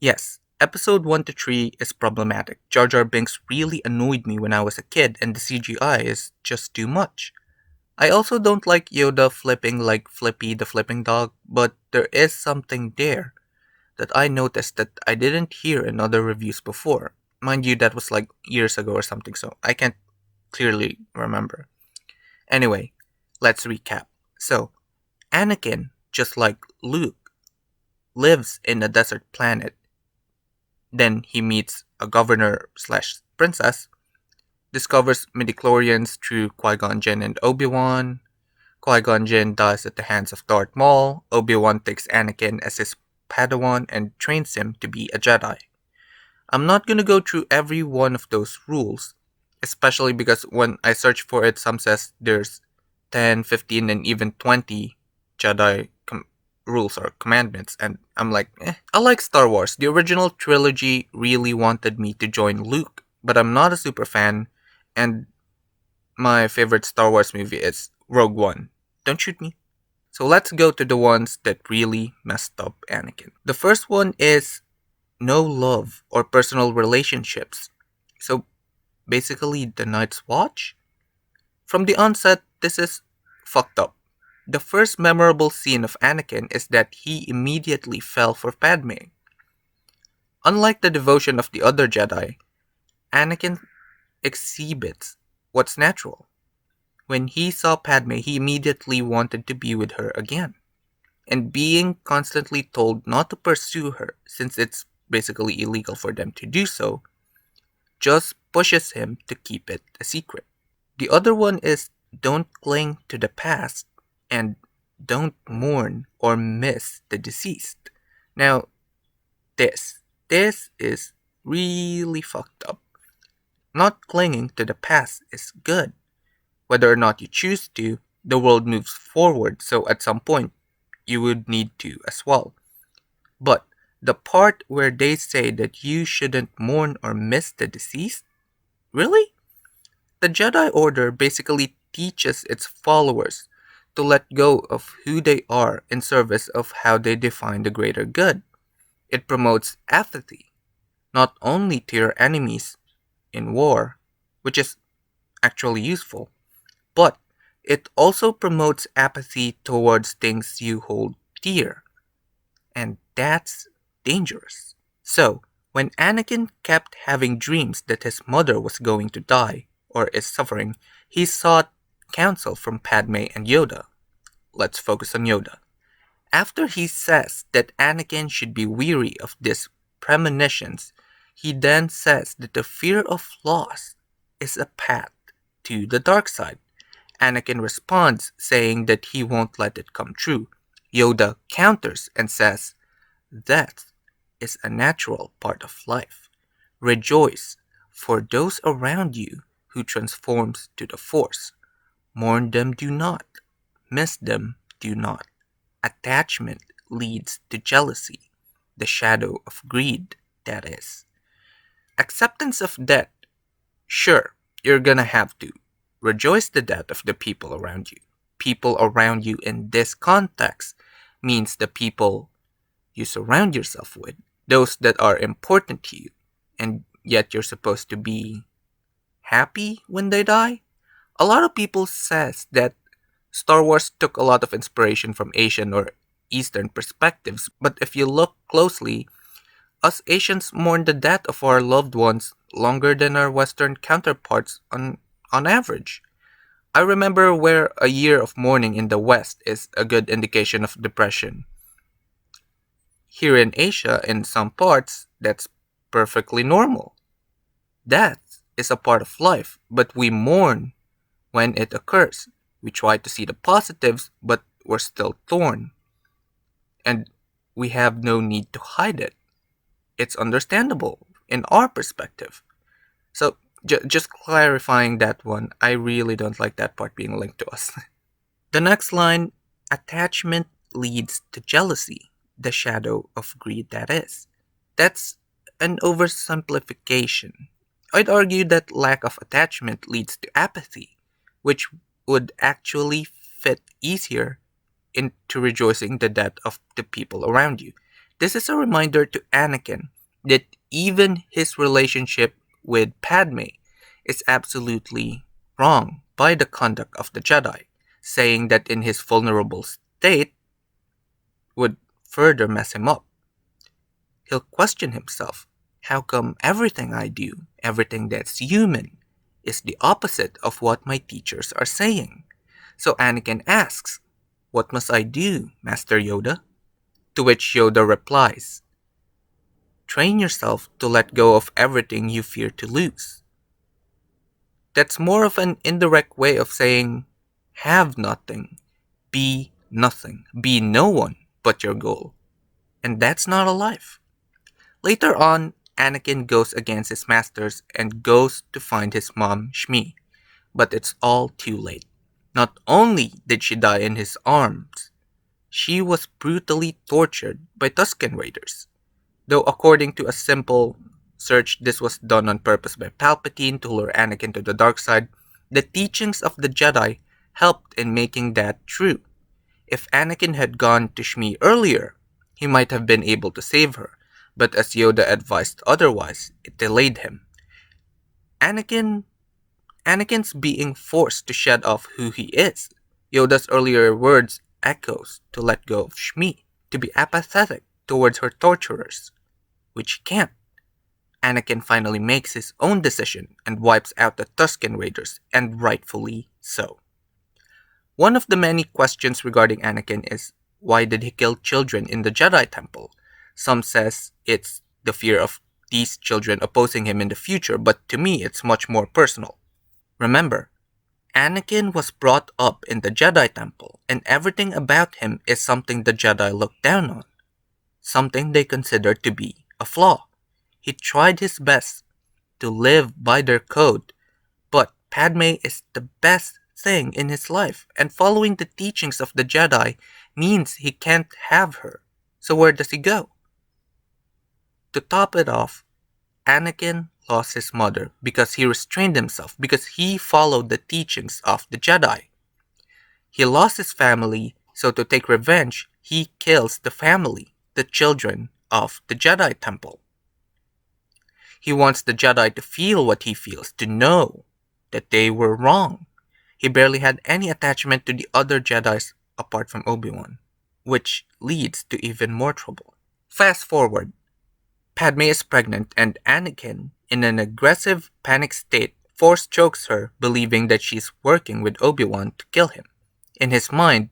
Yes, episode 1 to 3 is problematic. Jar Jar Binks really annoyed me when I was a kid, and the CGI is just too much. I also don't like Yoda flipping like Flippy the flipping dog, but there is something there that I noticed that I didn't hear in other reviews before. Mind you, that was like years ago or something, so I can't clearly remember. Anyway, let's recap. So, Anakin, just like Luke, lives in a desert planet. Then he meets a governor slash princess, discovers midichlorians through Qui-Gon Jinn and Obi-Wan. Qui-Gon Jinn dies at the hands of Darth Maul. Obi-Wan takes Anakin as his Padawan and trains him to be a Jedi. I'm not gonna go through every one of those rules, especially because when I search for it, some says there's 10, 15, and even 20 Jedi rules or commandments, and I'm like, eh. I like Star Wars. The original trilogy really wanted me to join Luke, but I'm not a super fan, and my favorite Star Wars movie is Rogue One. Don't shoot me. So let's go to the ones that really messed up Anakin. The first one is no love or personal relationships. So basically, the Night's Watch? From the onset, this is fucked up. The first memorable scene of Anakin is that he immediately fell for Padme. Unlike the devotion of the other Jedi, Anakin exhibits what's natural. When he saw Padme, he immediately wanted to be with her again. And being constantly told not to pursue her, since it's basically illegal for them to do so, just pushes him to keep it a secret. The other one is don't cling to the past and don't mourn or miss the deceased. Now, this is really fucked up. Not clinging to the past is good. Whether or not you choose to, the world moves forward, so at some point, you would need to as well. But the part where they say that you shouldn't mourn or miss the deceased? Really? The Jedi Order basically teaches its followers to let go of who they are in service of how they define the greater good. It promotes apathy, not only to your enemies in war, which is actually useful, but it also promotes apathy towards things you hold dear, and that's dangerous. So, when Anakin kept having dreams that his mother was going to die or is suffering, he sought counsel from Padme and Yoda. Let's focus on Yoda. After he says that Anakin should be weary of these premonitions, he then says that the fear of loss is a path to the dark side. Anakin responds saying that he won't let it come true. Yoda counters and says, "Death is a natural part of life. Rejoice for those around you who transforms to the Force. Mourn them do not. Miss them do not. Attachment leads to jealousy, the shadow of greed, that is. Acceptance of death. Sure, you're gonna have to. Rejoice the death of the people around you. People around you in this context means the people you surround yourself with, those that are important to you, and yet you're supposed to be happy when they die. A lot of people says that Star Wars took a lot of inspiration from Asian or Eastern perspectives, but if you look closely, us Asians mourn the death of our loved ones longer than our Western counterparts on average. I remember where a year of mourning in the West is a good indication of depression. Here in Asia, in some parts, that's perfectly normal. Death is a part of life, but we mourn when it occurs. We try to see the positives, but we're still torn. And we have no need to hide it. It's understandable in our perspective. So, just clarifying that one, I really don't like that part being linked to us. The next line, attachment leads to jealousy, the shadow of greed, that is. That's an oversimplification. I'd argue that lack of attachment leads to apathy, which would actually fit easier into rejoicing the death of the people around you. This is a reminder to Anakin that even his relationship with Padme is absolutely wrong by the conduct of the Jedi, saying that in his vulnerable state would further mess him up. He'll question himself. How come everything I do, everything that's human, is the opposite of what my teachers are saying? So Anakin asks, "What must I do, Master Yoda?" To which Yoda replies, "Train yourself to let go of everything you fear to lose." That's more of an indirect way of saying, have nothing, be no one but your goal. And that's not a life. Later on, Anakin goes against his masters and goes to find his mom, Shmi, but it's all too late. Not only did she die in his arms, she was brutally tortured by Tusken Raiders. Though according to a simple search, this was done on purpose by Palpatine to lure Anakin to the dark side, the teachings of the Jedi helped in making that true. If Anakin had gone to Shmi earlier, he might have been able to save her, but as Yoda advised otherwise, it delayed him. Anakin Anakin's being forced to shed off who he is. Yoda's earlier words echoes to let go of Shmi, to be apathetic towards her torturers, which he can't. Anakin finally makes his own decision and wipes out the Tusken Raiders, and rightfully so. One of the many questions regarding Anakin is, why did he kill children in the Jedi Temple? Some says it's the fear of these children opposing him in the future, but to me it's much more personal. Remember, Anakin was brought up in the Jedi Temple, and everything about him is something the Jedi look down on, something they consider to be a flaw. He tried his best to live by their code, but Padme is the best thing in his life, and following the teachings of the Jedi means he can't have her. So where does he go? To top it off, Anakin lost his mother because he restrained himself, because he followed the teachings of the Jedi. He lost his family, so to take revenge, he kills the family, the children of the Jedi Temple. He wants the Jedi to feel what he feels, to know that they were wrong. He barely had any attachment to the other Jedis apart from Obi-Wan, which leads to even more trouble. Fast forward, Padme is pregnant and Anakin, in an aggressive panic state, force chokes her, believing that she's working with Obi-Wan to kill him. In his mind,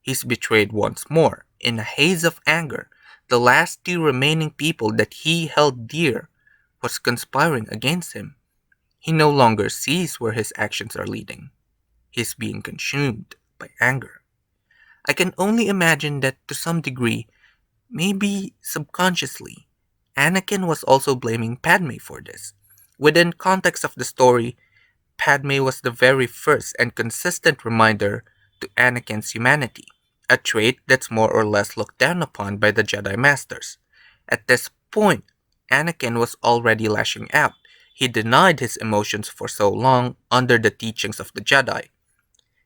he's betrayed once more. In a haze of anger, the last two remaining people that he held dear was conspiring against him. He no longer sees where his actions are leading. He's being consumed by anger. I can only imagine that to some degree, maybe subconsciously, Anakin was also blaming Padme for this. Within context of the story, Padme was the very first and consistent reminder to Anakin's humanity, a trait that's more or less looked down upon by the Jedi Masters. At this point, Anakin was already lashing out. He denied his emotions for so long under the teachings of the Jedi.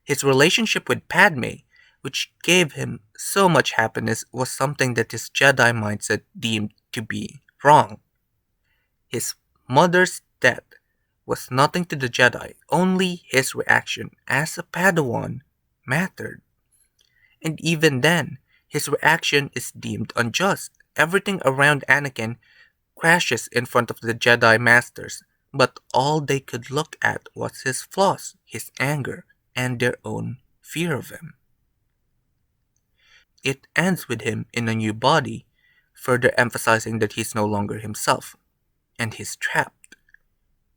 His relationship with Padme, which gave him so much happiness, was something that his Jedi mindset deemed to be wrong. His mother's death was nothing to the Jedi, only his reaction as a Padawan mattered. And even then, his reaction is deemed unjust. Everything around Anakin crashes in front of the Jedi Masters, but all they could look at was his flaws, his anger, and their own fear of him. It ends with him in a new body, further emphasizing that he's no longer himself, and he's trapped.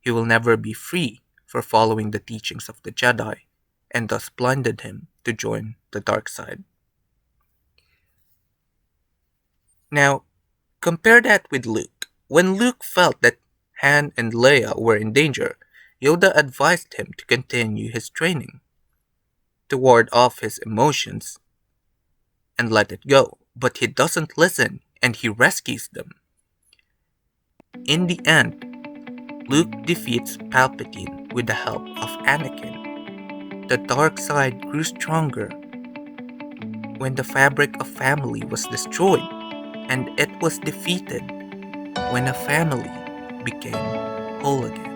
He will never be free for following the teachings of the Jedi, and thus blinded him to join the dark side. Now, compare that with Luke. When Luke felt that Han and Leia were in danger, Yoda advised him to continue his training, to ward off his emotions and let it go. But he doesn't listen and he rescues them. In the end, Luke defeats Palpatine with the help of Anakin. The dark side grew stronger when the fabric of family was destroyed. and it was defeated when a family became whole again.